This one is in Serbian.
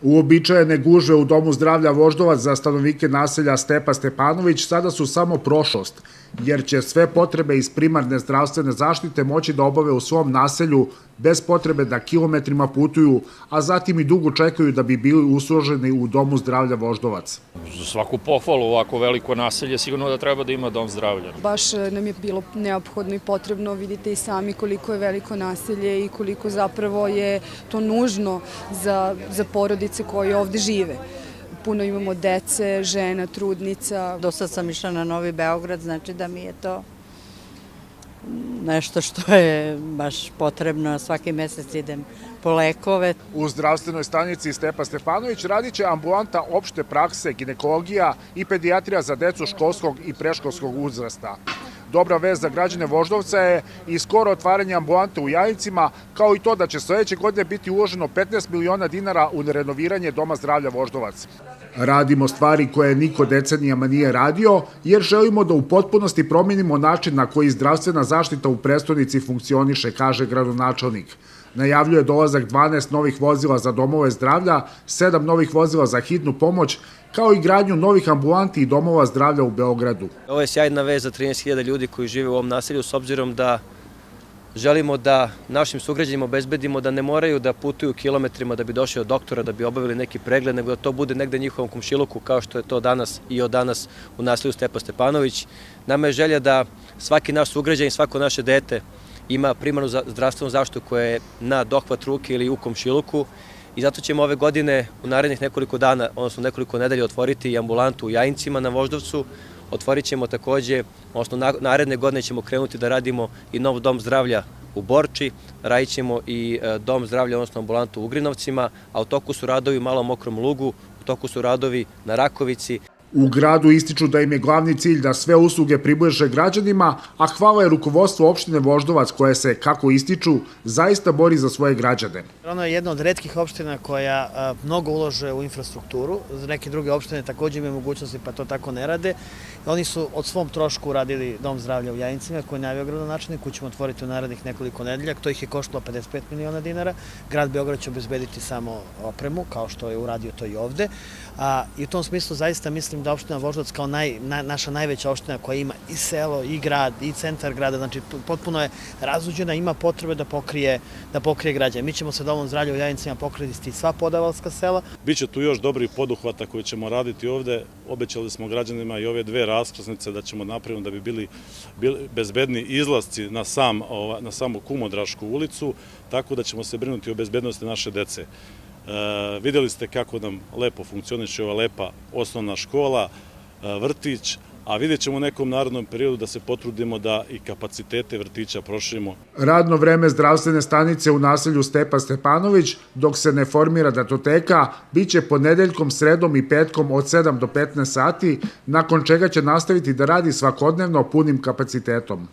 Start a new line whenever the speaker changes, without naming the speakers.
Uobičajene gužve u Domu zdravlja Voždovac za stanovnike naselja Stepa Stepanović sada su samo prošlost, jer će sve potrebe iz primarne zdravstvene zaštite moći da obave u svom naselju bez potrebe da kilometrima putuju, a zatim i dugo čekaju da bi bili usluženi u Domu zdravlja Voždovac.
Za svaku pohvalu ovako veliko naselje sigurno da treba da ima dom zdravlja.
Baš nam je bilo neophodno i potrebno, vidite i sami koliko je veliko naselje i koliko zapravo je to nužno za porodice koje ovde žive. Puno imamo dece, žena, trudnica.
Do sad sam išla na Novi Beograd, znači da mi je to nešto što je baš potrebno. Svaki mesec idem po lekove.
U zdravstvenoj stanici Stepa Stepanović radit će ambulanta opšte prakse, ginekologija i pedijatrija za decu školskog i preškolskog uzrasta. Dobra vest za građane Voždovca je i skoro otvaranje ambulante u Jajincima, kao i to da će sledeće godine biti uloženo 15 miliona dinara u renoviranje Doma zdravlja Voždovac. Radimo stvari koje niko decenijama nije radio, jer želimo da u potpunosti promenimo način na koji zdravstvena zaštita u prestonici funkcioniše, kaže gradonačelnik. Najavljuje dolazak 12 novih vozila za domove zdravlja, 7 novih vozila za hitnu pomoć, kao i gradnju novih ambulanti i domova zdravlja u Beogradu.
Ovo je sjajna vest za 13.000 ljudi koji žive u ovom naselju, s obzirom da želimo da našim sugrađanima obezbedimo da ne moraju da putuju kilometrima da bi došli do doktora, da bi obavili neki pregled, nego da to bude negde njihovom komšiluku, kao što je to danas i od danas u naselju Stepa Stepanović. Nama je želja da svaki naš sugrađan i svako naše dete ima primarnu zdravstvenu zaštitu koja je na dohvat ruke ili u komšiluku, i zato ćemo ove godine u narednih nekoliko dana, odnosno nekoliko nedelja, otvoriti i ambulantu u Jajincima na Voždovcu. Otvorit ćemo takođe, odnosno naredne godine ćemo krenuti da radimo i nov dom zdravlja u Borči, radit ćemo i dom zdravlja, odnosno ambulantu u Ugrinovcima, a u toku su radovi u Malom Mokrom Lugu, u toku su radovi na Rakovici.
U gradu ističu da im je glavni cilj da sve usluge približe građanima, a hvala je rukovodstvo opštine Voždovac koje se, kako ističu, zaista bori za svoje građane.
Ono je jedna od retkih opština koja mnogo ulože u infrastrukturu. Za neke druge opštine takođe imaju mogućnosti pa to tako ne rade. Oni su od svom trošku uradili Dom zdravlja u Jajincima koji je najavio gradonačelnik, koji ćemo otvoriti u narednih nekoliko nedelja. To ih je koštalo 55 miliona dinara. Grad Beograd će obezbediti samo opremu, kao što je uradio to i ovde. I u tom smislu zaista mislim da opština Voždovac kao naša najveća opština koja ima i selo, i grad, i centar grada, znači potpuno je razuđena, ima potrebe da pokrije građane. Mi ćemo sa Domom zdravlja u Jajincima pokriti sva podavalska sela.
Biće tu još dobrih poduhvata koje ćemo raditi ovde. Obećali smo građanima i ove dve raskrsnice da ćemo napraviti da bi bili bezbedni izlasci na samu Kumodrašku ulicu, tako da ćemo se brinuti o bezbednosti naše dece. Videli ste kako nam lepo funkcioniše ova lepa osnovna škola, vrtić, a vidjet ćemo u nekom narednom periodu da se potrudimo da i kapacitete vrtića proširimo.
Radno vreme zdravstvene stanice u naselju Stepa Stepanović, dok se ne formira datoteka, biće ponedeljkom, sredom i petkom od 7 do 15 sati, nakon čega će nastaviti da radi svakodnevno punim kapacitetom.